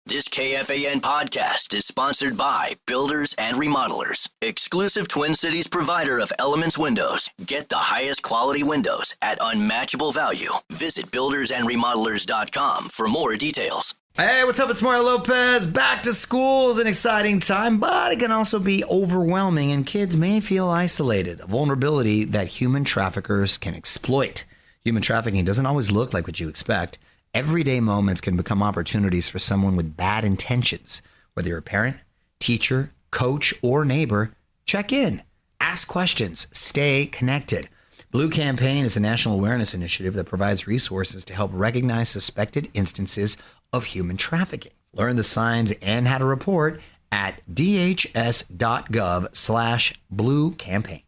This KFAN podcast is sponsored by Builders and Remodelers, exclusive Twin Cities provider of Elements Windows. Get the highest quality windows at unmatchable value. Visit buildersandremodelers.com for more details. Hey, what's up? It's Mario Lopez. Back to school is an exciting time, but it can also be overwhelming, and kids may feel isolated, a vulnerability that human traffickers can exploit. Human trafficking doesn't always look like what you expect. Everyday moments can become opportunities for someone with bad intentions. Whether you're a parent, teacher, coach, or neighbor, check in, ask questions, stay connected. Blue Campaign is a national awareness initiative that provides resources to help recognize suspected instances of human trafficking. Learn the signs and how to report at dhs.gov/Blue Campaign.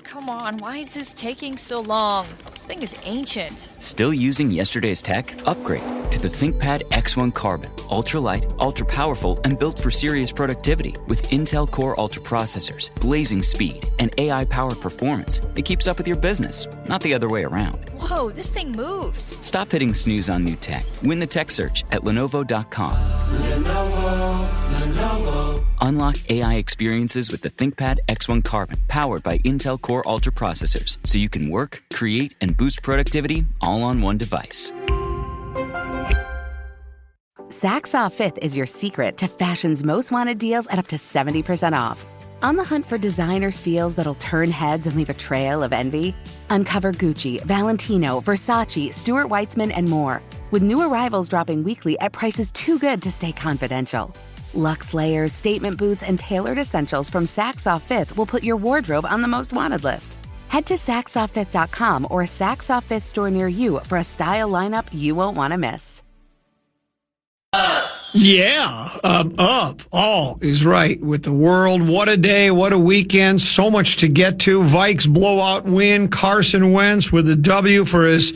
Come on. Why is this taking so long? This thing is ancient. Still using yesterday's tech? Upgrade to the ThinkPad X1 Carbon. Ultra-light, ultra-powerful, and built for serious productivity. With Intel Core Ultra processors, blazing speed, and AI-powered performance that keeps up with your business, not the other way around. Whoa, this thing moves. Stop hitting snooze on new tech. Win the tech search at Lenovo.com. Lenovo. Unlock AI experiences with the ThinkPad X1 Carbon, powered by Intel Core Ultra processors, so you can work, create, and boost productivity all on one device. Saks Off 5th is your secret to fashion's most wanted deals at up to 70% off. On the hunt for designer steals that'll turn heads and leave a trail of envy? Uncover Gucci, Valentino, Versace, Stuart Weitzman, and more, with new arrivals dropping weekly at prices too good to stay confidential. Luxe layers, statement boots, and tailored essentials from Saks Off 5th will put your wardrobe on the most wanted list. Head to SaksOff5th.com or a Saks Off 5th store near you for a style lineup you won't want to miss. Up. All is right with the world. What a day. What a weekend. So much to get to. Vikes blowout win. Carson Wentz with a W for his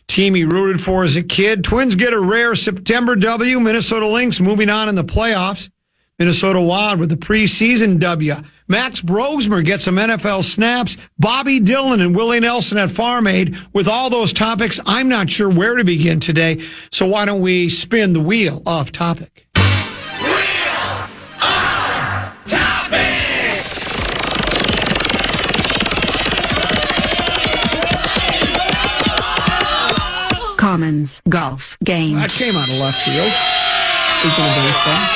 team he rooted for as a kid. Twins get a rare September W. Minnesota Lynx moving on in the playoffs. Minnesota Wild with the preseason W. Max Brosmer gets some NFL snaps. Bobby Dillon and Willie Nelson at Farm Aid. With all those topics, I'm not sure where to begin today. So why don't we spin the wheel of topic? Wheel of topic! Commons golf game. That came out of left field. Speaking of baseball.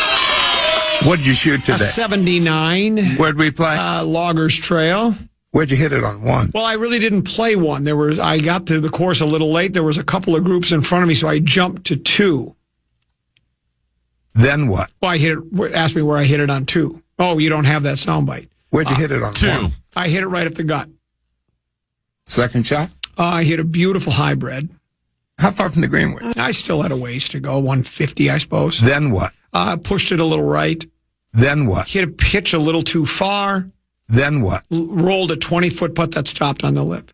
What'd you shoot today? A 79. Where'd we play? Loggers Trail. Where'd you hit it on one? Well, I really didn't play one. I got to the course a little late. There was a couple of groups in front of me, so I jumped to two. Then what? Well, asked me where I hit it on two. Oh, you don't have that soundbite. Where'd you hit it on two? One? I hit it right up the gut. Second shot? I hit a beautiful hybrid. How far from the green was it? I still had a ways to go, 150, I suppose. Then what? Pushed it a little right. Then what? Hit a pitch a little too far. Then what? Rolled a 20-foot putt that stopped on the lip.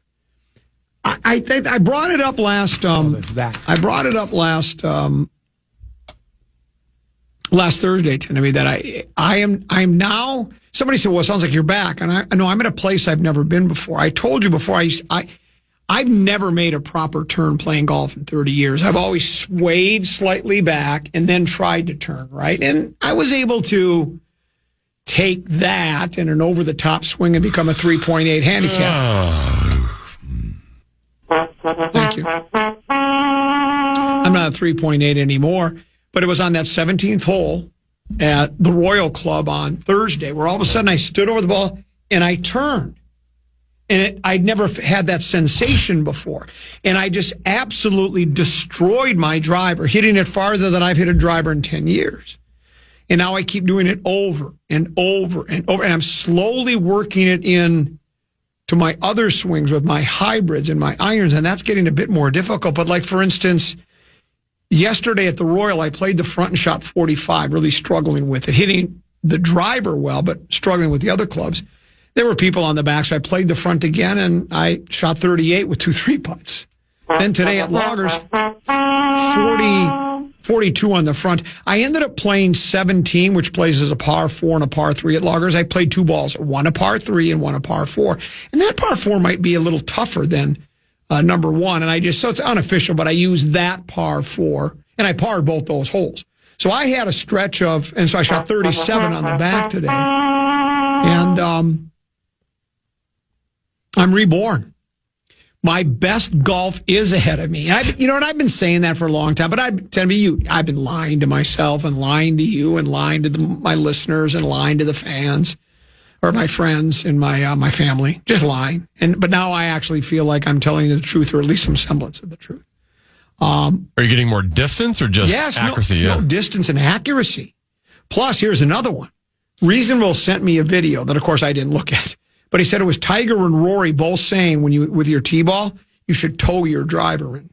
I brought it up last. I brought it up last Thursday to me that I'm now. Somebody said, "Well, it sounds like you're back," and I know I'm at a place I've never been before. I told you before. I've never made a proper turn playing golf in 30 years. I've always swayed slightly back and then tried to turn right. And I was able to take that in an over-the-top swing and become a 3.8 handicap. Thank you. I'm not a 3.8 anymore, but it was on that 17th hole at the Royal Club on Thursday where all of a sudden I stood over the ball and I turned. And I'd never had that sensation before. And I just absolutely destroyed my driver, hitting it farther than I've hit a driver in 10 years. And now I keep doing it over and over and over. And I'm slowly working it in to my other swings with my hybrids and my irons. And that's getting a bit more difficult. But like, for instance, yesterday at the Royal, I played the front and shot 45, really struggling with it, hitting the driver well, but struggling with the other clubs. There were people on the back, so I played the front again, and I shot 38 with 2 3-putts. Then today at Loggers, 42 on the front. I ended up playing 17, which plays as a par 4 and a par 3 at Loggers. I played 2 balls, one a par 3 and one a par 4. And that par 4 might be a little tougher than number 1. And so it's unofficial, but I used that par 4, and I parred both those holes. So I had a stretch of, and so I shot 37 on the back today. And I'm reborn. My best golf is ahead of me. And I've been saying that for a long time, but I've been lying to myself and lying to you and lying to my listeners and lying to the fans or my friends and my family, just lying. But now I actually feel like I'm telling the truth, or at least some semblance of the truth. Are you getting more distance or just accuracy? No, distance and accuracy. Plus, here's another one. Reasonable sent me a video that, of course, I didn't look at. But he said it was Tiger and Rory both saying with your tee ball, you should toe your driver in.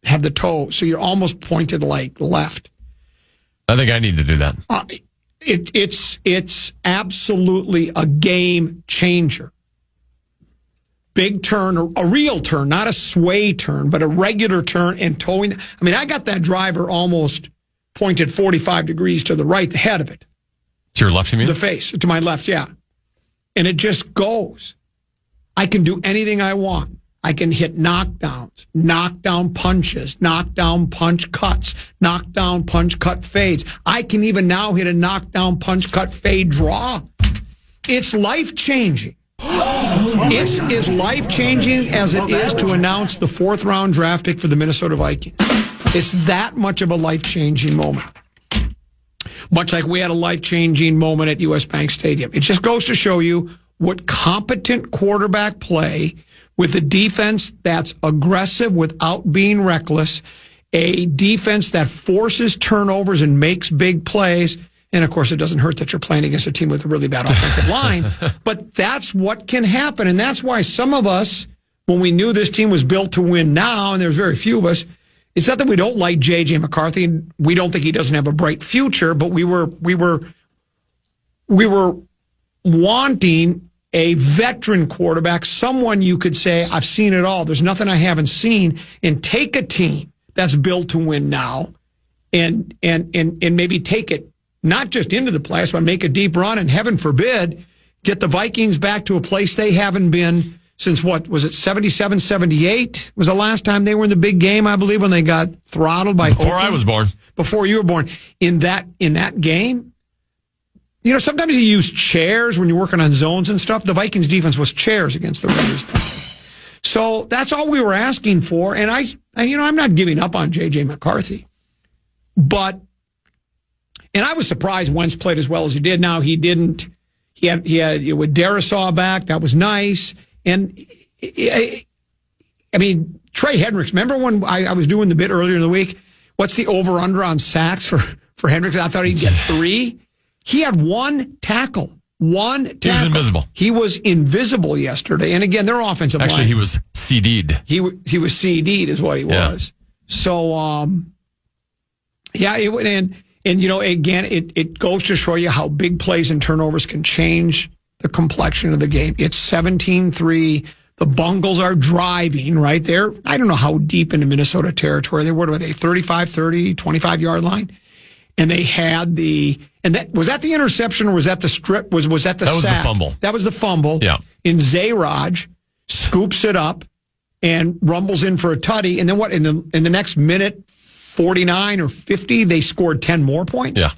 Have the toe, so you're almost pointed like left. I think I need to do that. It's absolutely a game changer. Big turn, a real turn, not a sway turn, but a regular turn and towing. I mean, I got that driver almost pointed 45 degrees to the right, the head of it. To your left, you mean? The face, to my left, yeah. And it just goes. I can do anything I want. I can hit knockdowns, knockdown punches, knockdown punch cuts, knockdown punch cut fades. I can even now hit a knockdown punch cut fade draw. It's life-changing. It's as life-changing as it is to announce the 4th round draft pick for the Minnesota Vikings. It's that much of a life-changing moment. Much like we had a life-changing moment at U.S. Bank Stadium. It just goes to show you what competent quarterback play with a defense that's aggressive without being reckless, a defense that forces turnovers and makes big plays. And, of course, it doesn't hurt that you're playing against a team with a really bad offensive line. But that's what can happen. And that's why some of us, when we knew this team was built to win now, and there's very few of us, it's not that we don't like J.J. McCarthy. We don't think he doesn't have a bright future, but we were wanting a veteran quarterback, someone you could say, I've seen it all. There's nothing I haven't seen, and take a team that's built to win now and maybe take it not just into the playoffs, but make a deep run, and heaven forbid, get the Vikings back to a place they haven't been since what was it, 77, 78 was the last time they were in the big game, I believe, when they got throttled by Before Oakland. I was born. Before you were born. In that game, sometimes you use chairs when you're working on zones and stuff. The Vikings defense was chairs against the Raiders. So that's all we were asking for. And I'm not giving up on J.J. McCarthy. But, and I was surprised Wentz played as well as he did. Now, he didn't. He had with Darisaw back. That was nice. And, I mean, Trey Hendricks, remember when I was doing the bit earlier in the week? What's the over-under on sacks for Hendricks? I thought he'd get 3. He had 1 tackle. He was invisible. He was invisible yesterday. And again, their offensive line. Actually, he was CD'd. He was CD'd is what he was. So, again, it goes to show you how big plays and turnovers can change the complexion of the game. It's 17-3. The Bengals are driving right there. I don't know how deep into Minnesota territory they were. Were they 35, 30, 25-yard line? And they had was that the interception or was that the strip? Was that the sack? That was the fumble. That was the fumble. Yeah. And Zayraj scoops it up and rumbles in for a tutty. And then what? In the next minute, 49 or 50, they scored 10 more points. Yeah.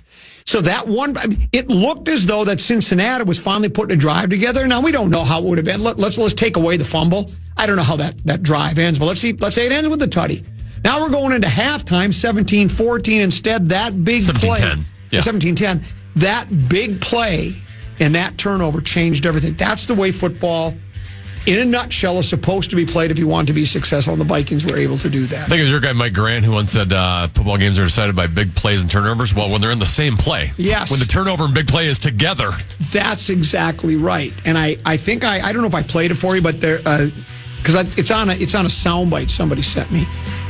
So that one, it looked as though that Cincinnati was finally putting a drive together. Now, we don't know how it would have ended. Let's take away the fumble. I don't know how that drive ends, but let's say it ends with the tutty. Now we're going into halftime, 17-14. Instead, that big 17-10. Yeah. 17-10. That big play and that turnover changed everything. That's the way football, in a nutshell, is supposed to be played if you want to be successful, and the Vikings were able to do that. I think it was your guy, Mike Grant, who once said football games are decided by big plays and turnovers. Well, when they're in the same play. Yes. When the turnover and big play is together. That's exactly right. And I think I don't know if I played it for you, but there, because it's on a soundbite somebody sent me.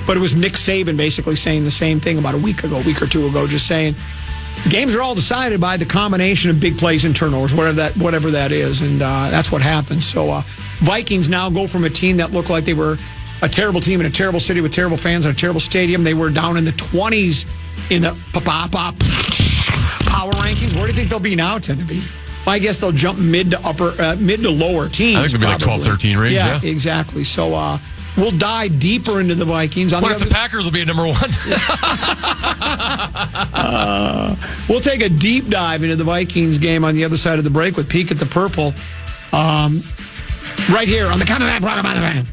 But it was Nick Saban basically saying the same thing about a week or 2 ago, just saying the games are all decided by the combination of big plays and turnovers, whatever that is, and that's what happens. So Vikings now go from a team that looked like they were a terrible team in a terrible city with terrible fans in a terrible stadium. They were down in the 20s in the power rankings. Where do you think they'll be now, Tennessee? I guess they'll jump mid to lower teams. I think they'll be like 12-13 range. Yeah, exactly. So We'll dive deeper into the Vikings. What if the Packers will be at number 1? We'll take a deep dive into the Vikings game on the other side of the break with Peek at the Purple. Right here on the Count of That brought by the Fan.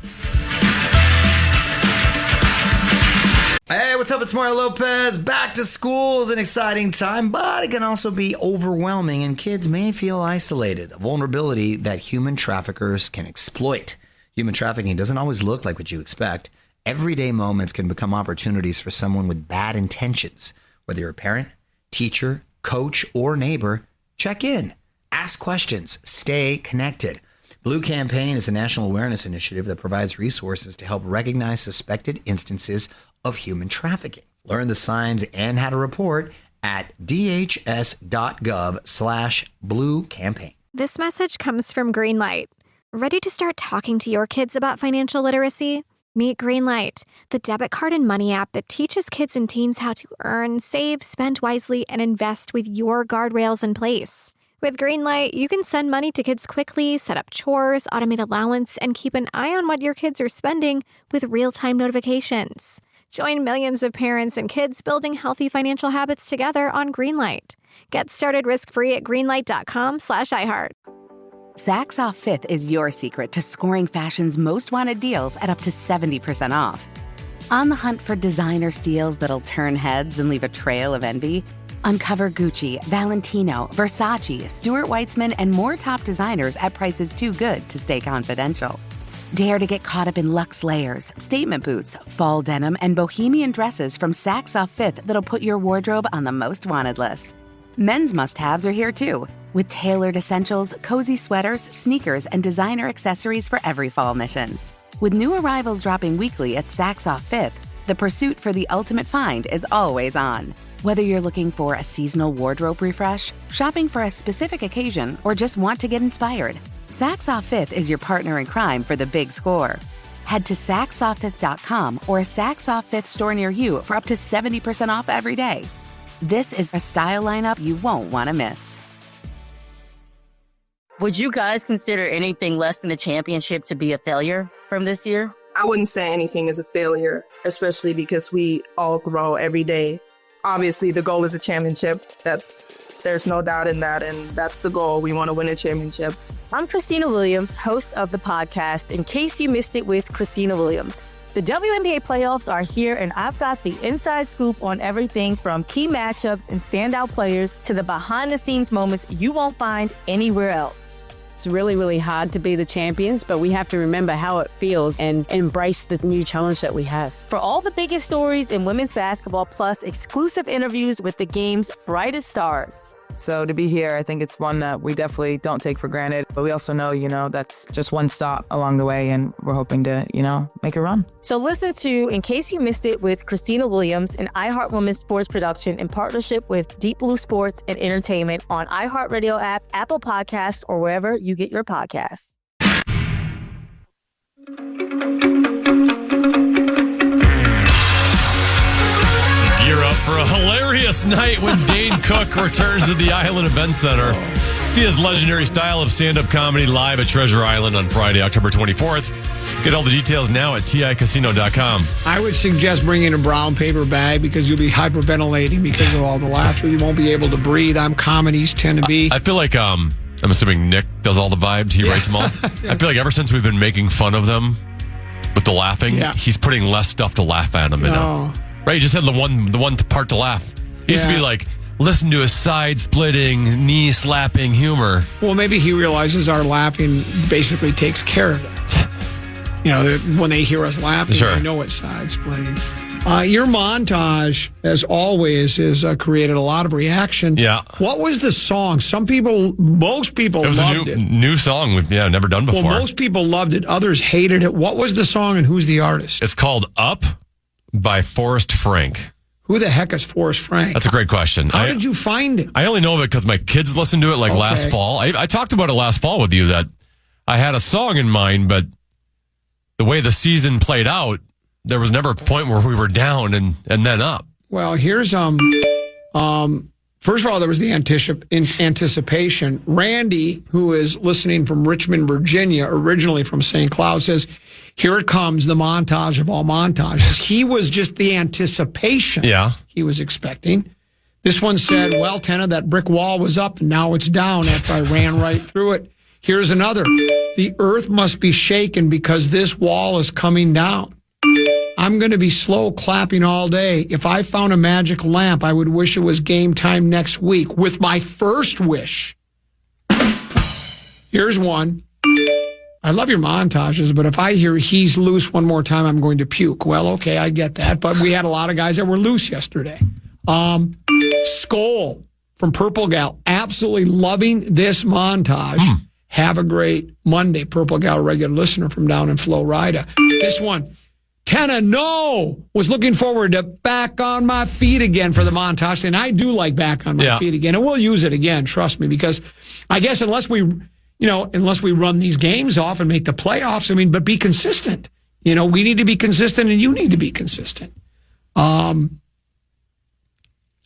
Hey, what's up? It's Mario Lopez. Back to school is an exciting time, but it can also be overwhelming, and kids may feel isolated, a vulnerability that human traffickers can exploit. Human trafficking doesn't always look like what you expect. Everyday moments can become opportunities for someone with bad intentions. Whether you're a parent, teacher, coach, or neighbor, check in, ask questions, stay connected. Blue Campaign is a national awareness initiative that provides resources to help recognize suspected instances of human trafficking. Learn the signs and how to report at dhs.gov/Blue Campaign. This message comes from Greenlight. Ready to start talking to your kids about financial literacy? Meet Greenlight, the debit card and money app that teaches kids and teens how to earn, save, spend wisely, and invest with your guardrails in place. With Greenlight, you can send money to kids quickly, set up chores, automate allowance, and keep an eye on what your kids are spending with real-time notifications. Join millions of parents and kids building healthy financial habits together on Greenlight. Get started risk-free at greenlight.com/iHeart. Saks Off 5th is your secret to scoring fashion's most wanted deals at up to 70% off. On the hunt for designer steals that'll turn heads and leave a trail of envy? Uncover Gucci, Valentino, Versace, Stuart Weitzman, and more top designers at prices too good to stay confidential. Dare to get caught up in luxe layers, statement boots, fall denim, and bohemian dresses from Saks Off 5th that'll put your wardrobe on the most wanted list. Men's must-haves are here too, with tailored essentials, cozy sweaters, sneakers, and designer accessories for every fall mission. With new arrivals dropping weekly at Saks Off 5th, the pursuit for the ultimate find is always on. Whether you're looking for a seasonal wardrobe refresh, shopping for a specific occasion, or just want to get inspired, Saks Off 5th is your partner in crime for the big score. Head to SaksOff5th.com or a Saks Off 5th store near you for up to 70% off every day. This is a style lineup you won't want to miss. Would you guys consider anything less than a championship to be a failure from this year? I wouldn't say anything is a failure, especially because we all grow every day. Obviously, the goal is a championship. There's no doubt in that, and that's the goal. We want to win a championship. I'm Christina Williams, host of the podcast, In Case You Missed It with Christina Williams. The WNBA playoffs are here, and I've got the inside scoop on everything from key matchups and standout players to the behind-the-scenes moments you won't find anywhere else. It's really, really hard to be the champions, but we have to remember how it feels and embrace the new challenge that we have. For all the biggest stories in women's basketball, plus exclusive interviews with the game's brightest stars. So to be here, I think it's one that we definitely don't take for granted. But we also know, that's just one stop along the way, and we're hoping to, make a run. So listen to In Case You Missed It with Christina Williams, an iHeart Women's sports production in partnership with Deep Blue Sports and Entertainment on iHeartRadio app, Apple Podcast, or wherever you get your podcasts. Gear up for a hilarious night when Dane Cook returns to the Island Event Center. See his legendary style of stand-up comedy live at Treasure Island on Friday, October 24th. Get all the details now at TICasino.com. I would suggest bringing a brown paper bag because you'll be hyperventilating because of all the laughter. You won't be able to breathe. Comedies tend to be. I feel like, I'm assuming Nick does all the vibes. He writes them all. I feel like ever since we've been making fun of them with the laughing, he's putting less stuff to laugh at them. Right, you just had the one part to laugh. It used to be like, listen to his side-splitting, knee-slapping humor. Well, maybe he realizes our laughing basically takes care of it. When they hear us laughing, they know it's side-splitting. Your montage, as always, has created a lot of reaction. Yeah. What was the song? Most people loved it. It was a new song we've never done before. Well, most people loved it. Others hated it. What was the song and who's the artist? It's called Up by Forrest Frank. Who the heck is Forrest Frank? That's a great question. How did you find it? I only know of it because my kids listened to it last fall. I talked about it last fall with you that I had a song in mind, but the way the season played out, there was never a point where we were down and then up. Well, here's first of all, there was the anticipation. Randy, who is listening from Richmond, Virginia, originally from St. Cloud, says Here it comes, the montage of all montages. He was just the anticipation he was expecting. This one said, well, Tenna, that brick wall was up and now it's down after I ran right through it. Here's another. The earth must be shaken because this wall is coming down. I'm going to be slow clapping all day. If I found a magic lamp, I would wish it was game time next week with my first wish. Here's one. I love your montages, but if I hear he's loose one more time, I'm going to puke. Well, okay, I get that. But we had a lot of guys that were loose yesterday. Skoll from Purple Gal, absolutely loving this montage. Have a great Monday, Purple Gal, regular listener from down in Florida. This one, Tenna, was looking forward to back on my feet again for the montage. And I do like back on my feet again. And we'll use it again, trust me, because I guess unless we run these games off and make the playoffs, but be consistent. We need to be consistent and you need to be consistent.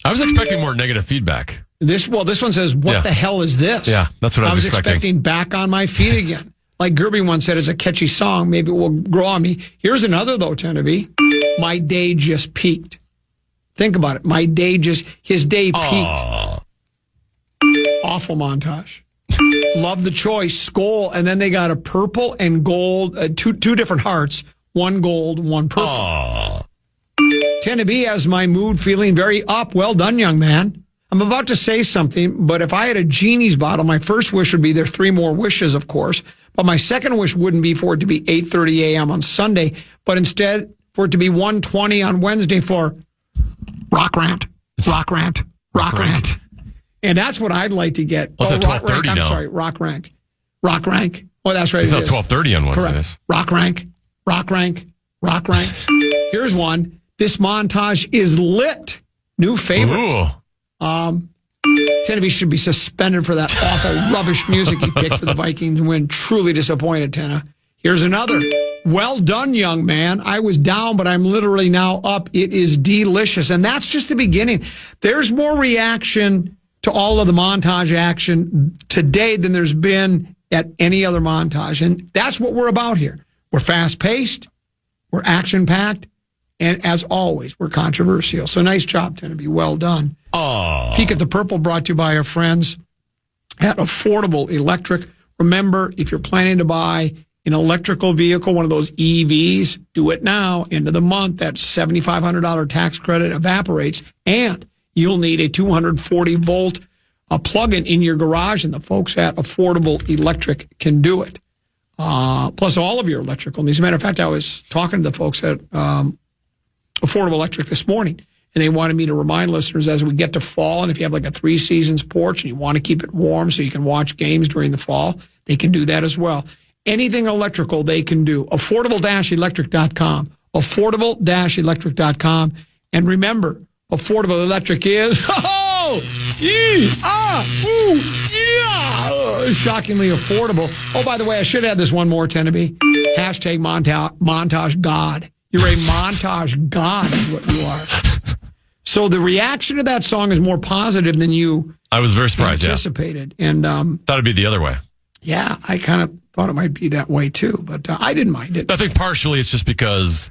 I was expecting more negative feedback. This one says, what the hell is this? Yeah, that's what I was expecting back on my feet again. Like Gerby once said, it's a catchy song. Maybe it will grow on me. Here's another, though, Tennaby. My day just peaked. Think about it. His day peaked. Awful montage. Love the choice. Skoll. And then they got a purple and gold, two different hearts. One gold, one purple. Tennaby has my mood feeling very up. Well done, young man. I'm about to say something, but if I had a genie's bottle, my first wish would be there are 3 more wishes, of course. But my second wish wouldn't be for it to be 8:30 a.m. on Sunday, but instead for it to be 1:20 on Wednesday for rock rant. And that's what I'd like to get. What's at 12:30 now? I'm sorry, rock rank. Oh, that's right. It's not 12:30 on Wednesdays. Correct. Rock rank. Here's one. This montage is lit. New favorite. Tennaby should be suspended for that awful rubbish music he picked for the Vikings win. Truly disappointed, Tenna. Here's another. Well done, young man. I was down, but I'm literally now up. It is delicious. And that's just the beginning. There's more reaction to all of the montage action today than there's been at any other montage. And that's what we're about here. We're fast-paced. We're action-packed. And as always, we're controversial. So nice job, Tennaby. Well done. Peek at the Purple brought to you by our friends at Affordable Electric. Remember, if you're planning to buy an electrical vehicle, one of those EVs, do it now. End of the month, that $7,500 tax credit evaporates, and you'll need a 240-volt plug-in in your garage, and the folks at Affordable Electric can do it. Plus all of your electrical needs. As a matter of fact, I was talking to the folks at Affordable Electric this morning, and they wanted me to remind listeners as we get to fall, and if you have like a 3-seasons porch and you want to keep it warm so you can watch games during the fall, they can do that as well. Anything electrical they can do. Affordable-electric.com. Affordable-electric.com. And remember, Affordable Electric is shockingly affordable. Oh, by the way, I should add this one more, Tennaby. Hashtag montage God. You're a montage God is what you are. So the reaction to that song is more positive than you I was very surprised, anticipated. And thought it'd be the other way. Yeah, I kind of thought it might be that way too, but I didn't mind it. I think partially it's just because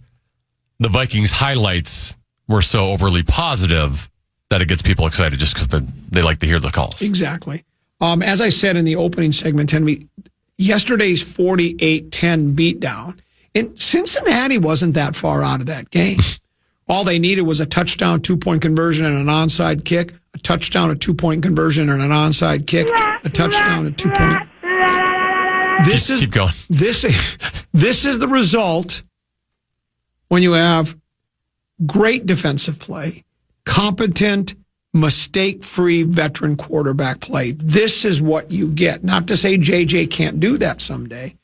the Vikings highlights were so overly positive that it gets people excited just because they like to hear the calls. Exactly. As I said in the opening segment, yesterday's 48-10 beatdown, and Cincinnati wasn't that far out of that game. All they needed was a touchdown, 2-point conversion, and an onside kick. A touchdown, a 2-point conversion, and an onside kick. A touchdown, a 2-point. Keep going. This is the result when you have great defensive play, competent, mistake-free veteran quarterback play. This is what you get. Not to say JJ can't do that someday.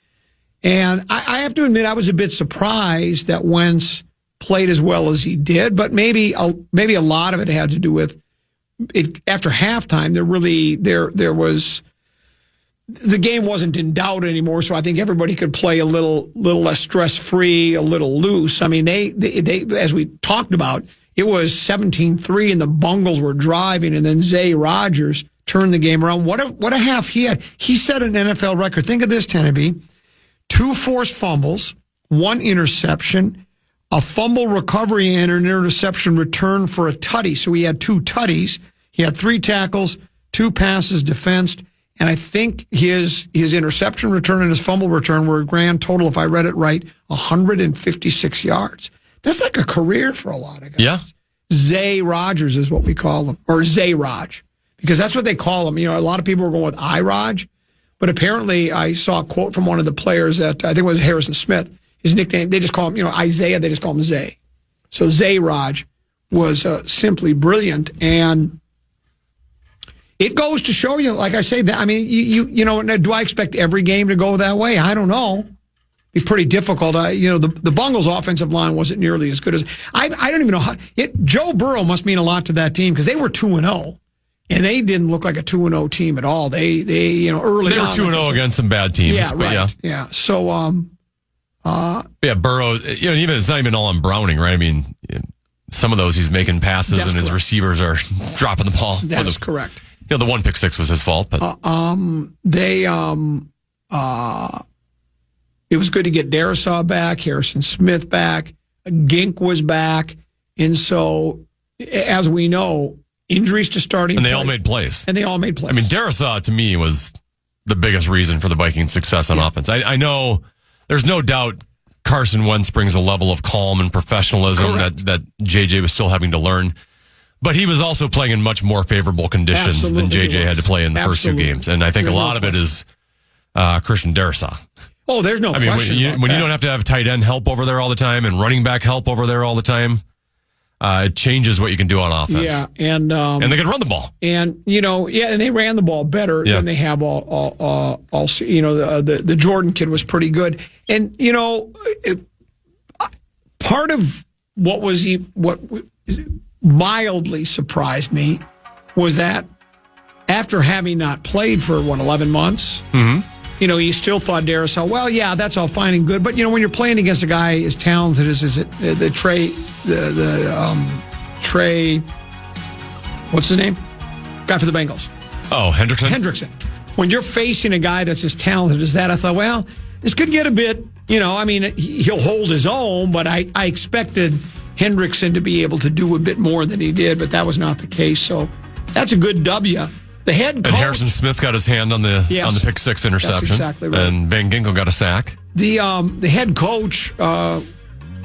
And I have to admit, I was a bit surprised that Wentz played as well as he did, but maybe a lot of it had to do with it. After halftime, there was the game wasn't in doubt anymore, so I think everybody could play a little less stress-free, a little loose. I mean, they as we talked about, it was 17-3, and the Bengals were driving, and then Zay Rodgers turned the game around. What a half he had. He set an NFL record. Think of this, Tennaby. 2 forced fumbles, 1 interception, a fumble recovery, and an interception return for a tutty. So he had 2 tutties. He had 3 tackles, 2 passes defensed, and I think his interception return and his fumble return were a grand total, if I read it right, 156 yards. That's like a career for a lot of guys. Yeah. Zay Rogers is what we call him, or Zay Raj, because that's what they call him. You know, a lot of people are going with I-Raj, but apparently I saw a quote from one of the players that I think it was Harrison Smith. His nickname, they just call him, Isaiah, they just call him Zay. So Zay Raj was simply brilliant, and it goes to show you, like I say, that I mean, you know, do I expect every game to go that way? I don't know. Be pretty difficult. The Bengals' offensive line wasn't nearly as good as I don't even know how. Joe Burrow must mean a lot to that team because they were 2-0, and they didn't look like a 2-0 team at all. They early they were 2-0 against some bad teams. Yeah, but right. Yeah. So Burrow. Even it's not even all on Browning, right? I mean, some of those he's making passes, and his receivers are dropping the ball. That is correct. The 1 pick six was his fault, but it was good to get Darisaw back, Harrison Smith back, Gink was back, and so as we know, injuries to starting, and they all made plays. I mean, Darisaw to me was the biggest reason for the Vikings' success on offense. I know there's no doubt Carson Wentz brings a level of calm and professionalism that JJ was still having to learn. But he was also playing in much more favorable conditions than JJ had to play in the first 2 games. And I think a lot of it is Christian Darisaw. Oh, there's no question. When you don't have to have tight end help over there all the time and running back help over there all the time, it changes what you can do on offense. Yeah, and they can run the ball. And and they ran the ball better than they have all. The Jordan kid was pretty good, and part of what mildly surprised me was that after having not played for 11 months. Mm-hmm. You still thought Darisaw, well, yeah, that's all fine and good. But, when you're playing against a guy as talented as Trey, what's his name? Guy for the Bengals. Oh, Hendrickson. When you're facing a guy that's as talented as that, I thought, well, this could get a bit, he'll hold his own, but I expected Hendrickson to be able to do a bit more than he did, but that was not the case. So that's a good W. The head coach, and Harrison Smith got his hand on the pick six interception. That's exactly right. And Van Ginkel got a sack. The head coach,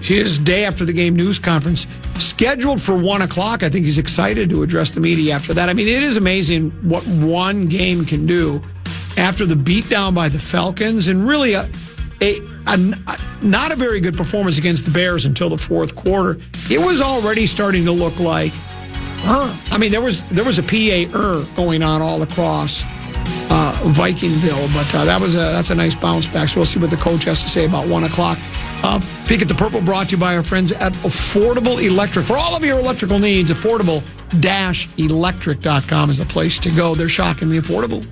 his day after the game news conference, scheduled for 1:00. I think he's excited to address the media after that. I mean, it is amazing what one game can do after the beatdown by the Falcons, and really not a very good performance against the Bears until the fourth quarter. It was already starting to look like. I mean, there was a PA going on all across Vikingville, but that's a nice bounce back. So we'll see what the coach has to say about 1:00. Peek at the Purple brought to you by our friends at Affordable Electric. For all of your electrical needs, affordable-electric.com is the place to go. They're shockingly affordable.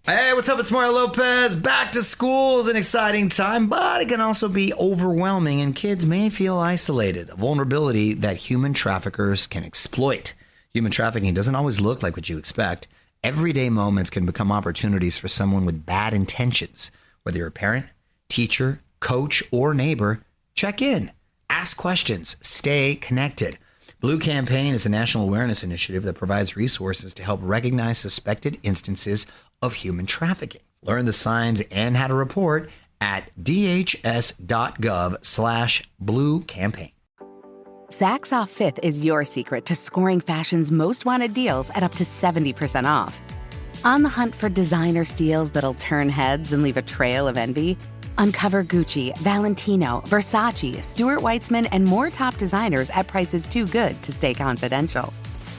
Hey, what's up? It's Mario Lopez. Back to school is an exciting time, but it can also be overwhelming, and kids may feel isolated, a vulnerability that human traffickers can exploit. Human trafficking doesn't always look like what you expect. Everyday moments can become opportunities for someone with bad intentions. Whether you're a parent, teacher, coach, or neighbor, check in, ask questions, stay connected. Blue Campaign is a national awareness initiative that provides resources to help recognize suspected instances of human trafficking. Learn the signs and how to report at dhs.gov/Blue Campaign. Saks Off 5th is your secret to scoring fashion's most wanted deals at up to 70% off. On the hunt for designer steals that'll turn heads and leave a trail of envy? Uncover Gucci, Valentino, Versace, Stuart Weitzman, and more top designers at prices too good to stay confidential.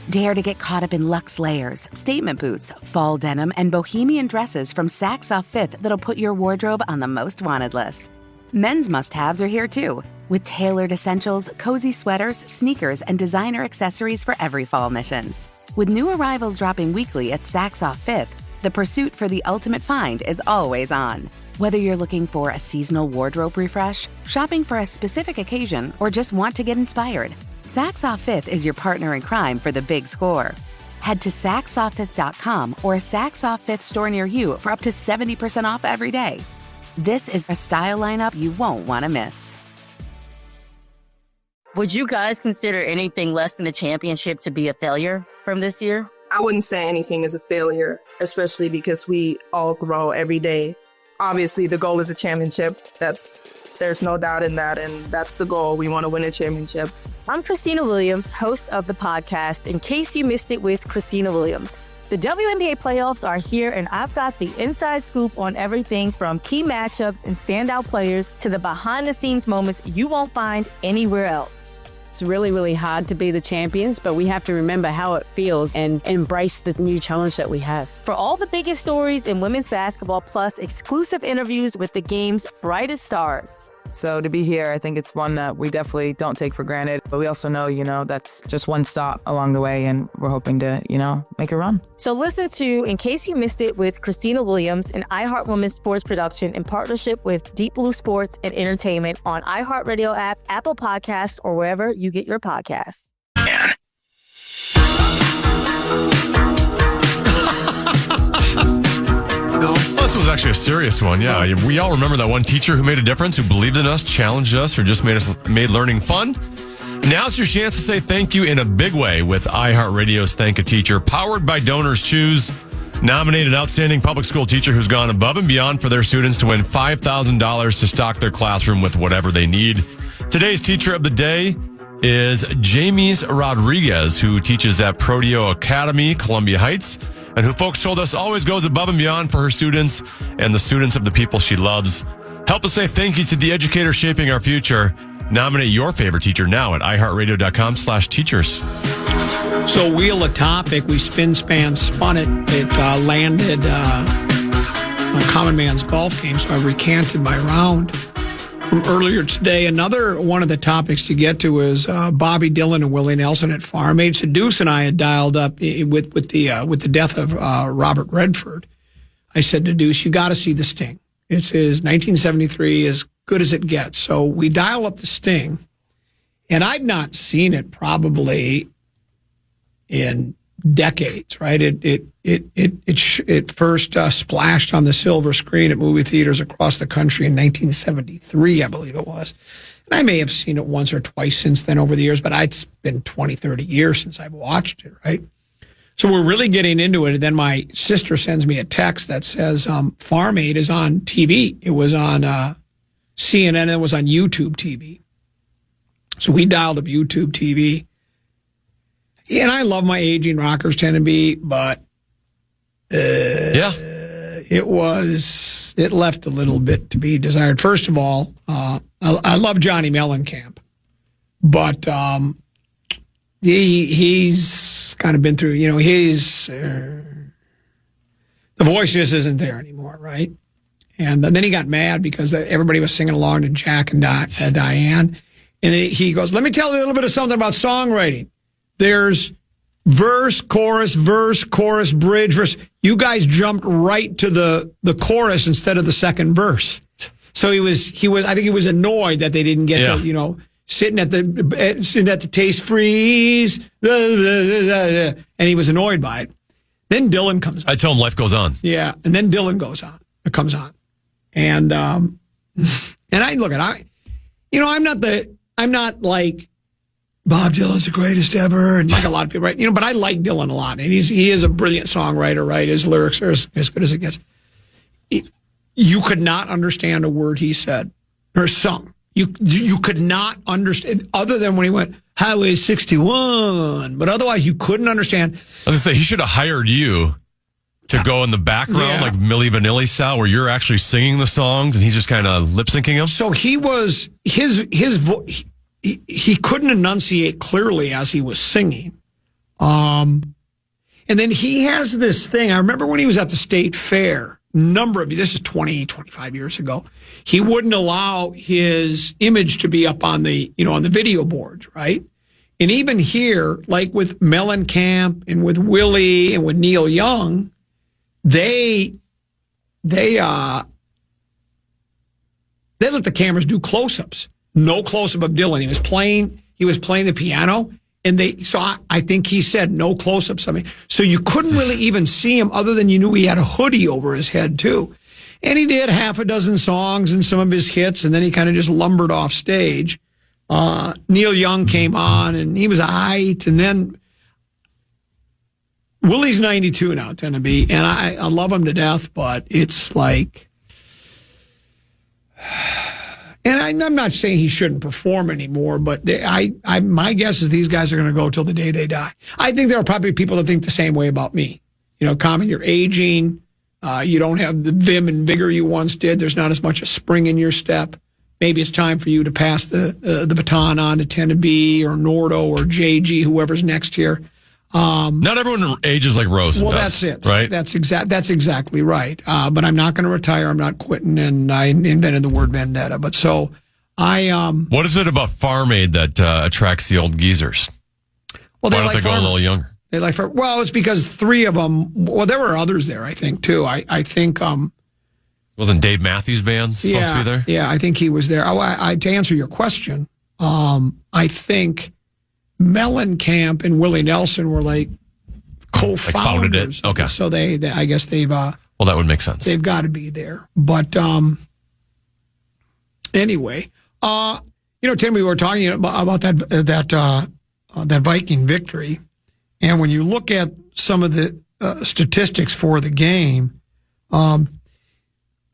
Dare to get caught up in luxe layers, statement boots, fall denim, and bohemian dresses from Saks Off 5th that'll put your wardrobe on the most wanted list. Men's must-haves are here too, with tailored essentials, cozy sweaters, sneakers, and designer accessories for every fall mission. With new arrivals dropping weekly at Saks Off 5th, the pursuit for the ultimate find is always on. Whether you're looking for a seasonal wardrobe refresh, shopping for a specific occasion, or just want to get inspired, Saks Off 5th is your partner in crime for the big score. Head to sacsawfifth.com or a Saxaw Fifth store near you for up to 70% off every day. This is a style lineup you won't want to miss. Would you guys consider anything less than a championship to be a failure from this year? I wouldn't say anything is a failure, especially because we all grow every day. Obviously, the goal is a championship. There's no doubt in that, and that's the goal. We want to win a championship. I'm Christina Williams, host of the podcast, In Case You Missed It with Christina Williams. The WNBA playoffs are here, and I've got the inside scoop on everything from key matchups and standout players to the behind-the-scenes moments you won't find anywhere else. It's really, really hard to be the champions, but we have to remember how it feels and embrace the new challenge that we have. For all the biggest stories in women's basketball, plus exclusive interviews with the game's brightest stars. So to be here, I think it's one that we definitely don't take for granted. But we also know, that's just one stop along the way, and we're hoping to, make a run. So listen to In Case You Missed It with Christina Williams, an iHeart Women's Sports production in partnership with Deep Blue Sports and Entertainment on iHeartRadio app, Apple Podcast, or wherever you get your podcasts. This was actually a serious one. Yeah, we all remember that one teacher who made a difference, who believed in us, challenged us, or just made learning fun. Now's your chance to say thank you in a big way with iHeartRadio's Thank a Teacher, powered by Donors Choose. Nominate an outstanding public school teacher who's gone above and beyond for their students to win $5,000 to stock their classroom with whatever they need. Today's teacher of the day is James Rodriguez, who teaches at Prodeo Academy, Columbia Heights, and who folks told us always goes above and beyond for her students and the students of the people she loves. Help us say thank you to the educator shaping our future. Nominate your favorite teacher now at iHeartRadio.com/teachers. So wheel a topic, we spun it. It landed on Common Man's golf game, so I recanted my round from earlier today. Another one of the topics to get to is Bobby Dillon and Willie Nelson at Farm Aid. So Deuce and I had dialed up with the death of Robert Redford. I said to Deuce, you got to see the Sting. It's his 1973, as good as it gets. So we dial up the Sting, and I'd not seen it probably in decades. Right? It first splashed on the silver screen at movie theaters across the country in 1973, I believe it was. And I may have seen it once or twice since then over the years, but it's been 20, 30 years since I've watched it, right? So we're really getting into it. And then my sister sends me a text that says Farm Aid is on TV. It was on CNN, and it was on YouTube TV. So we dialed up YouTube TV. And I love my aging rockers tend to be, but it left a little bit to be desired. First of all, I love Johnny Mellencamp, but he's kind of been through, the voice just isn't there anymore, right? And then he got mad because everybody was singing along to Jack and Diane. And then he goes, let me tell you a little bit of something about songwriting. There's verse, chorus, bridge, verse. You guys jumped right to the chorus instead of the second verse. So he was. I think he was annoyed that they didn't get to, sitting at the taste freeze, and he was annoyed by it. Then Dylan comes on. I tell him life goes on. Yeah, and then Dylan comes on, and I look at I'm not like Bob Dylan's the greatest ever, and like a lot of people, right? But I like Dylan a lot, and he is a brilliant songwriter, right? His lyrics are as good as it gets. You could not understand a word he said or sung. You could not understand, other than when he went Highway 61, but otherwise you couldn't understand. I was going to say, he should have hired you to go in the background, like Milli Vanilli style, where you're actually singing the songs and he's just kind of lip syncing them. So he was he couldn't enunciate clearly as he was singing. And then he has this thing. I remember when he was at the state fair, this is 20, 25 years ago, he wouldn't allow his image to be up on the, on the video boards, right? And even here, like with Mellencamp and with Willie and with Neil Young, they let the cameras do close-ups. No close-up of Dylan. He was playing the piano, I think he said no close-ups. I mean, so you couldn't really even see him other than you knew he had a hoodie over his head too. And he did half a dozen songs and some of his hits, and then he kind of just lumbered off stage. Neil Young came on, and he was all right. And then Willie's 92 now, Tennessee, and I love him to death, but it's like... And I'm not saying he shouldn't perform anymore, but my guess is these guys are going to go till the day they die. I think there are probably people that think the same way about me. You know, Common, you're aging. You don't have the vim and vigor you once did. There's not as much a spring in your step. Maybe it's time for you to pass the baton on to Tennessee or Nordo or JG, whoever's next here. Not everyone ages like Rosen does. That's it. Right? That's exactly right. But I'm not going to retire. I'm not quitting. And I invented the word vendetta. But so what is it about Farm Aid that attracts the old geezers? Well, why don't they go a little younger? They like it's because three of them. Well, there were others there, I think, too. I think. Wasn't Dave Matthews Band supposed to be there? Yeah, I think he was there. To answer your question, I think Mellencamp and Willie Nelson were like co-founders. Like founded it. Okay. So they I guess they've. Well, that would make sense. They've got to be there. But anyway, Tim, we were talking about that Viking victory, and when you look at some of the statistics for the game,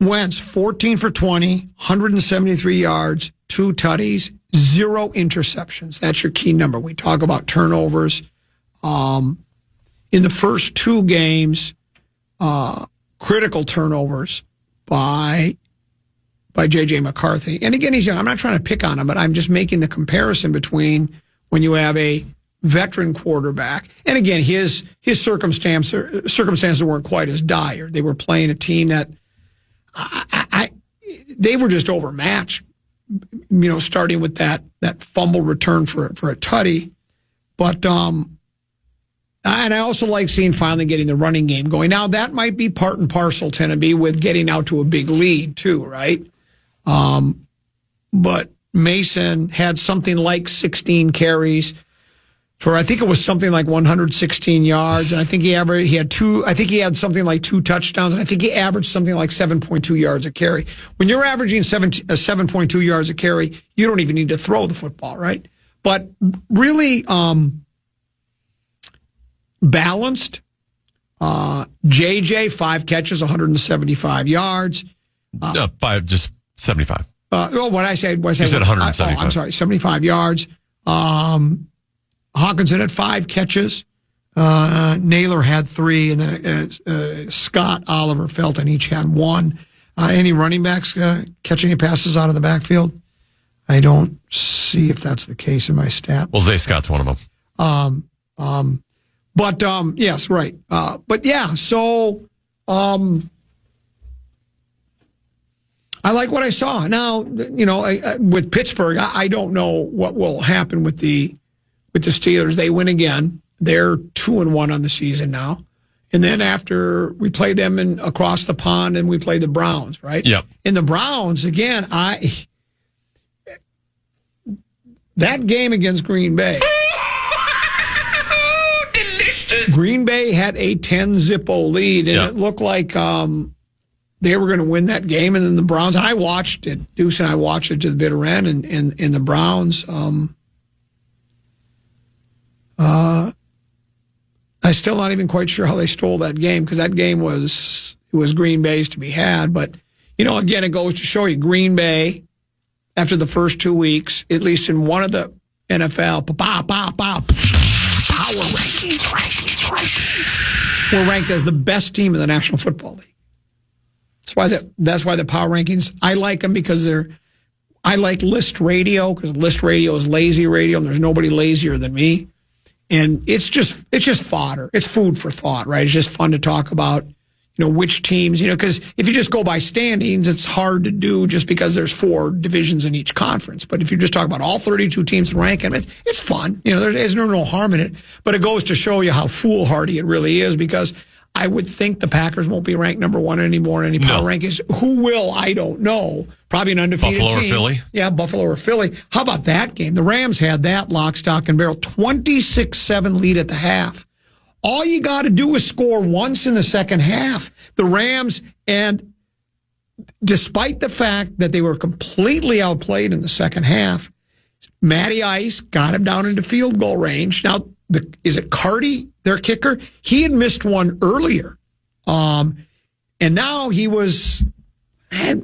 Wentz 14 for 20, 173 yards, 2 tutties, 0 interceptions. That's your key number. We talk about turnovers. In the first 2 games, critical turnovers by J.J. McCarthy. And again, he's young. I'm not trying to pick on him, but I'm just making the comparison between when you have a veteran quarterback. And again, his circumstances weren't quite as dire. They were playing a team that they were just overmatched, starting with that fumble return for a tutty. But and I also like seeing finally getting the running game going. Now, that might be part and parcel, Tennessee, with getting out to a big lead, too, right? But Mason had something like 16 carries for, I think it was something like 116 yards. And I think he had something like 2 touchdowns. And I think he averaged something like 7.2 yards a carry. When you're averaging 7.2 yards a carry, you don't even need to throw the football, right? But really, balanced. JJ, 5 catches, 175 yards. 5, just 75. What I said was... You said 175. I'm sorry, 75 yards. Hawkinson had 5 catches. Naylor had 3, and then Scott, Oliver, Felton each had 1. Any running backs catch any passes out of the backfield? I don't see if that's the case in my stat. Well, Zay Scott's one of them. But yes, right. But yeah, so I like what I saw. Now, with Pittsburgh, I don't know what will happen with the Steelers. They win again. They're 2-1 on the season now. And then after we play them across the pond, and we play the Browns, right? Yep. And the Browns, again, that game against Green Bay. Green Bay had a 10-0 lead, and it looked like they were going to win that game. And then the Browns, and I watched it, Deuce and I watched it to the bitter end, and the Browns, I'm still not even quite sure how they stole that game, because that game was Green Bay's to be had. But, again, it goes to show you Green Bay, after the first 2 weeks, at least in one of the NFL, power rankings, we're ranked as the best team in the National Football League. That's why the power rankings, I like them because I like list radio, because list radio is lazy radio, and there's nobody lazier than me. And it's just fodder. It's food for thought, right? It's just fun to talk about, which teams, because if you just go by standings, it's hard to do just because there's 4 divisions in each conference. But if you just talk about all 32 teams and rank them, it's fun. There's no harm in it. But it goes to show you how foolhardy it really is, because I would think the Packers won't be ranked number one anymore in any power rankings. Who will? I don't know. Probably an undefeated Buffalo team. or Philly? Yeah, Buffalo or Philly. How about that game? The Rams had that lock, stock, and barrel. 26-7 lead at the half. All you got to do is score once in the second half. The Rams, and despite the fact that they were completely outplayed in the second half, Matty Ice got him down into field goal range. Now, is it Carty, their kicker? He had missed one earlier. And now it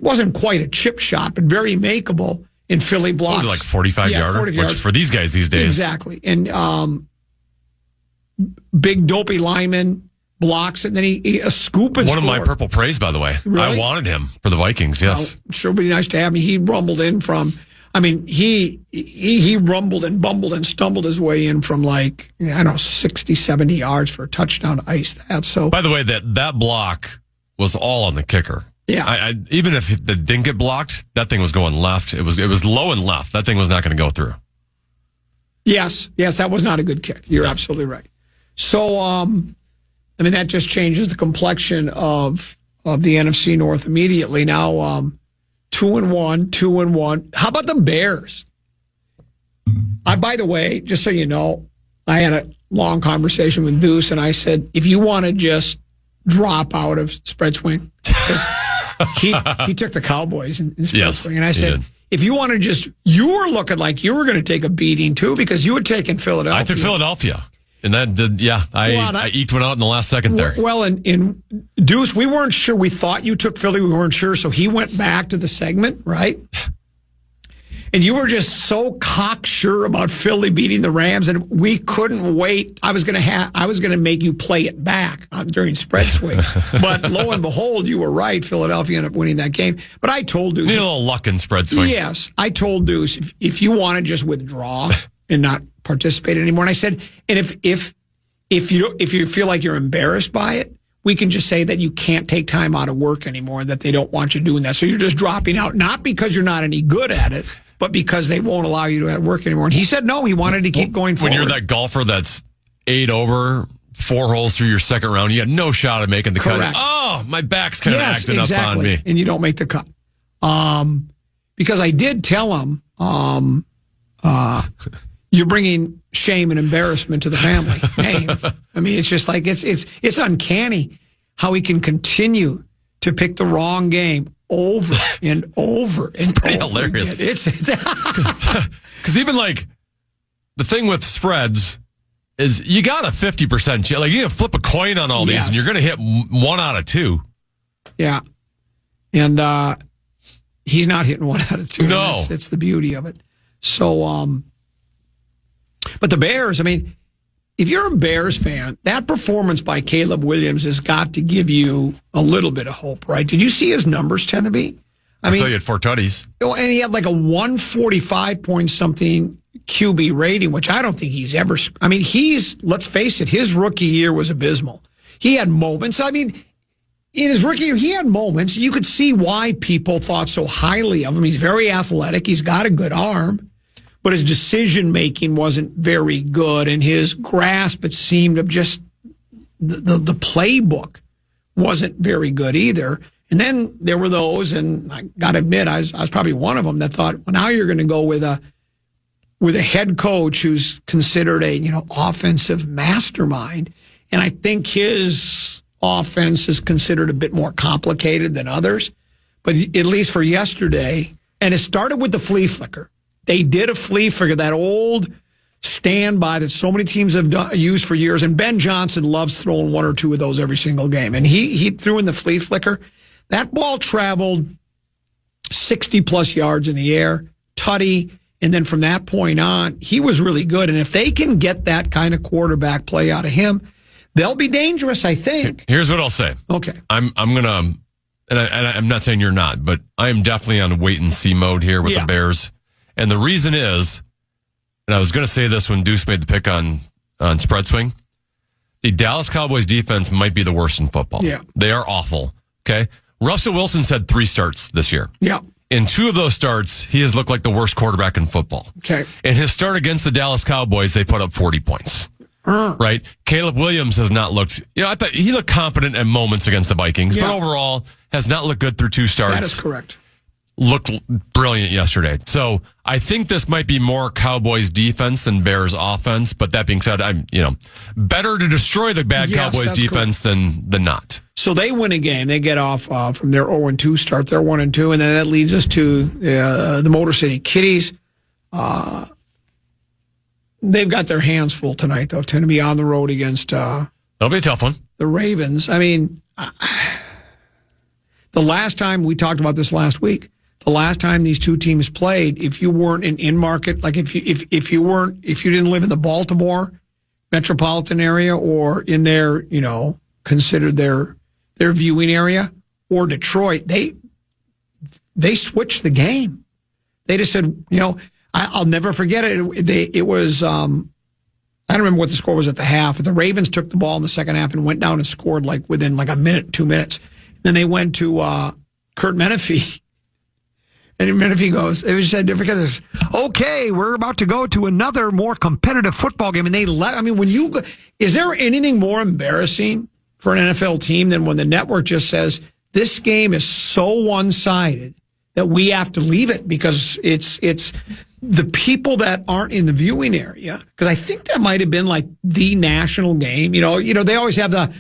wasn't quite a chip shot, but very makeable in Philly blocks. Was it like 45 yarder? 40 yards. Which for these guys these days. Exactly. And big dopey lineman blocks, and then he a scoop and One score. of my purple praise, by the way. Really? I wanted him for the Vikings, yes. Well, sure would be nice to have him. He rumbled in from, he rumbled and bumbled and stumbled his way in from 60, 70 yards for a touchdown to ice that. So, by the way, that block was all on the kicker. Yeah. Even if it didn't get blocked, that thing was going left. It was low and left. That thing was not going to go through. Yes, that was not a good kick. You're absolutely right. So, that just changes the complexion of the NFC North immediately. Now, 2-1. How about the Bears? By the way, just so you know, I had a long conversation with Deuce, and I said, if you want to just drop out of spread swing, because he took the Cowboys in spread swing, and I said, if you want to you were looking like you were going to take a beating too, because you had taken Philadelphia. I took Philadelphia. And I eked one out in the last second there. Well, in Deuce, we weren't sure. We thought you took Philly. We weren't sure. So he went back to the segment, right? And you were just so cocksure about Philly beating the Rams, and we couldn't wait. I was going to make you play it back during spread swing. But lo and behold, you were right. Philadelphia ended up winning that game. But I told Deuce. Need a little luck in spread swing. Yes. I told Deuce, if you want to just withdraw and not participate anymore. And I said, and if you feel like you're embarrassed by it, we can just say that you can't take time out of work anymore, that they don't want you doing that. So you're just dropping out, not because you're not any good at it, but because they won't allow you to at work anymore. And he said no, he wanted to keep going forward. When you're that golfer that's 8 over, 4 holes through your second round, you got no shot at making the cut. Oh, my back's kind of acting up on me. And you don't make the cut. Because I did tell him, you're bringing shame and embarrassment to the family name. It's just like it's uncanny how he can continue to pick the wrong game over and over. And it's pretty hilarious. It's because even the thing with spreads is you got a 50% chance. You can flip a coin on all these, and you're going to hit 1 out of 2. Yeah, and he's not hitting 1 out of 2. No, it's the beauty of it. So, but the Bears, if you're a Bears fan, that performance by Caleb Williams has got to give you a little bit of hope, right? Did you see his numbers tend to be? I saw you had 4 tutties. And he had like a 145 point something QB rating, which I don't think he's ever. Let's face it, his rookie year was abysmal. He had moments. In his rookie year, he had moments. You could see why people thought so highly of him. He's very athletic. He's got a good arm. But his decision-making wasn't very good, and his grasp, it seemed, of just the playbook wasn't very good either. And then there were those, and I got to admit, I was probably one of them that thought, well, now you're going to go with a head coach who's considered a offensive mastermind, and I think his offense is considered a bit more complicated than others. But at least for yesterday, and it started with the flea flicker. They did a flea flicker, that old standby that so many teams have used for years. And Ben Johnson loves throwing 1 or 2 of those every single game. And he threw in the flea flicker. That ball traveled 60-plus yards in the air, tutty. And then from that point on, he was really good. And if they can get that kind of quarterback play out of him, they'll be dangerous, I think. Here's what I'll say. Okay. I'm going to, and I'm not saying you're not, but I am definitely on wait-and-see mode here with the Bears. And the reason is, and I was going to say this when Deuce made the pick on spread swing, the Dallas Cowboys defense might be the worst in football. Yeah. They are awful. Okay. Russell Wilson's had 3 starts this year. Yeah. In 2 of those starts, he has looked like the worst quarterback in football. Okay. In his start against the Dallas Cowboys, they put up 40 points. right? Caleb Williams has not looked, I thought he looked competent at moments against the Vikings, but overall has not looked good through 2 starts. That is correct. Looked brilliant yesterday. So I think this might be more Cowboys defense than Bears offense. But that being said, I'm, better to destroy the bad Cowboys defense than not. So they win a game. They get off from their 0-2 start. They're 1-2, and then that leads us to the Motor City Kitties. They've got their hands full tonight, though. Tend to be on the road against. That'll be a tough one. The Ravens. I mean, the last time we talked about this last week. The last time these two teams played, if you weren't an in-market, like if you didn't live in the Baltimore metropolitan area or in their, considered their viewing area, or Detroit, they switched the game. They just said, I'll never forget it. It was I don't remember what the score was at the half, but the Ravens took the ball in the second half and went down and scored within a minute, 2 minutes. Then they went to Kurt Menefee. And Menefee goes, it was said different because, okay, we're about to go to another more competitive football game. And they left. I mean, is there anything more embarrassing for an NFL team than when the network just says, this game is so one-sided that we have to leave it because it's the people that aren't in the viewing area? Because I think that might have been the national game. They always have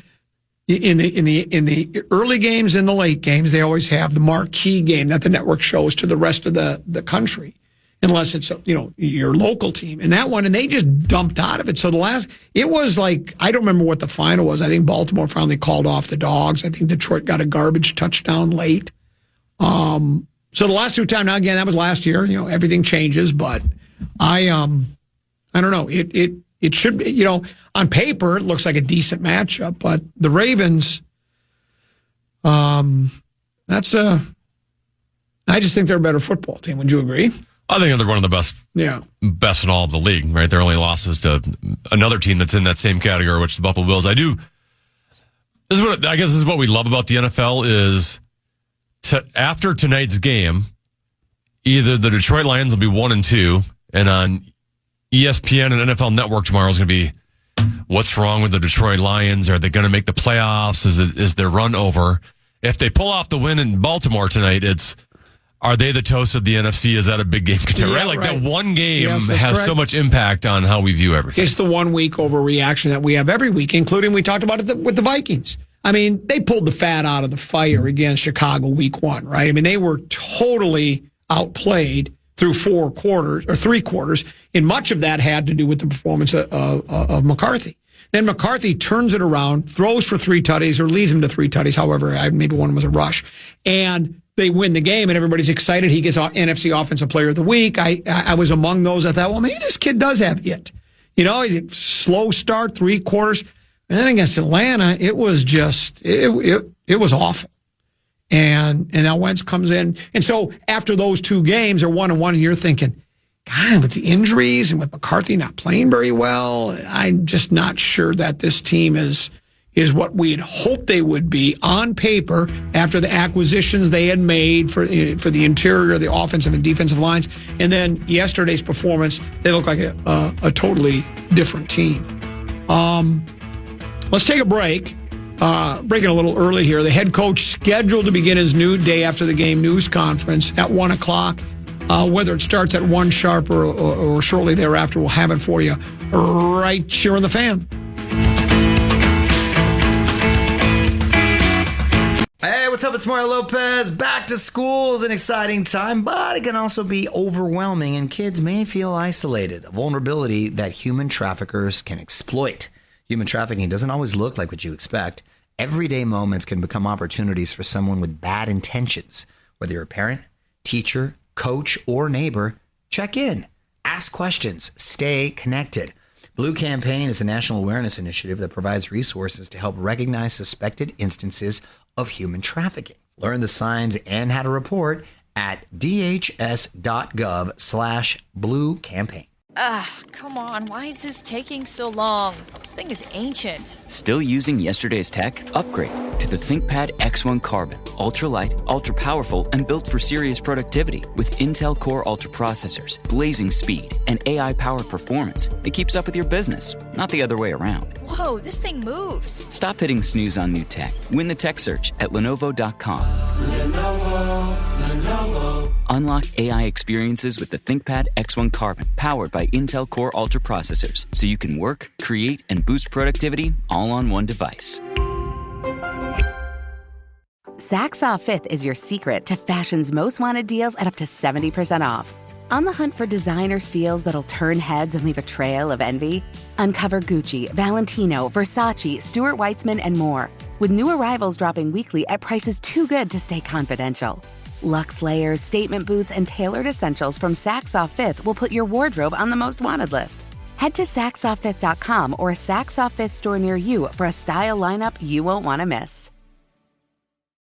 in the early games and the late games, they always have the marquee game that the network shows to the rest of the country, unless it's your local team. And that one, and they just dumped out of it. So it was I don't remember what the final was. I think Baltimore finally called off the Dogs. I think Detroit got a garbage touchdown late. So the last 2 times, now again, that was last year. Everything changes, but I don't know. It should be, on paper, it looks like a decent matchup, but the Ravens, I just think they're a better football team. Would you agree? I think they're one of the best in all of the league, right? Their only losses to another team that's in that same category, which is the Buffalo Bills. I guess this is what we love about the NFL is after tonight's game, either the Detroit Lions will be 1-2, and on ESPN and NFL Network tomorrow is going to be what's wrong with the Detroit Lions? Are they going to make the playoffs? Is their run over? If they pull off the win in Baltimore tonight, are they the toast of the NFC? Is that a big game contender? Yeah, right? right. That one game has correct. so much impact on how we view everything. It's the 1 week overreaction that we have every week, including we talked about it with the Vikings. I mean, they pulled the fat out of the fire against Chicago week 1, right? I mean, they were totally outplayed through 3 quarters, and much of that had to do with the performance of McCarthy. Then McCarthy turns it around, throws for 3 tutties, or leads him to 3 tutties, however, maybe one was a rush, and they win the game, and everybody's excited. He gets NFC Offensive Player of the Week. I was among those. I thought, well, maybe this kid does have it. Slow start, 3 quarters, and then against Atlanta, it was just, it was awful. And now Wentz comes in. And so after those 2 games are 1-1, and you're thinking, God, with the injuries and with McCarthy not playing very well, I'm just not sure that this team is what we had hoped they would be on paper after the acquisitions they had made for the interior, the offensive and defensive lines. And then yesterday's performance, they look like a totally different team. Let's take a break. Breaking a little early here. The head coach scheduled to begin his new day after the game news conference at 1 o'clock. Whether it starts at 1 sharp or shortly thereafter, we'll have it for you right here on the Fan. Hey, what's up? It's Mario Lopez. Back to school is an exciting time, but it can also be overwhelming, and kids may feel isolated, a vulnerability that human traffickers can exploit. Human trafficking doesn't always look like what you expect. Everyday moments can become opportunities for someone with bad intentions. Whether you're a parent, teacher, coach, or neighbor, check in, ask questions, stay connected. Blue Campaign is a national awareness initiative that provides resources to help recognize suspected instances of human trafficking. Learn the signs and how to report at dhs.gov/Blue Campaign. Come on, why is this taking so long? This thing is ancient. Still using yesterday's tech? Upgrade to the ThinkPad X1 Carbon. Ultra-light, ultra-powerful, and built for serious productivity with Intel Core Ultra processors, blazing speed, and AI-powered performance that keeps up with your business, not the other way around. Whoa, this thing moves. Stop hitting snooze on new tech. Win the tech search at Lenovo.com. Lenovo. Unlock AI experiences with the ThinkPad X1 Carbon, powered by Intel Core Ultra processors, so you can work, create, and boost productivity all on one device. Saxaw Fifth is your secret to fashion's most wanted deals at up to 70% off. On the hunt for designer steals that'll turn heads and leave a trail of envy? Uncover Gucci, Valentino, Versace, Stuart Weitzman, and more, with new arrivals dropping weekly at prices too good to stay confidential. Luxe layers, statement boots, and tailored essentials from Saxaw Fifth will put your wardrobe on the most wanted list. Head to SaxawFifth.com or a Saxaw Fifth store near you for a style lineup you won't want to miss.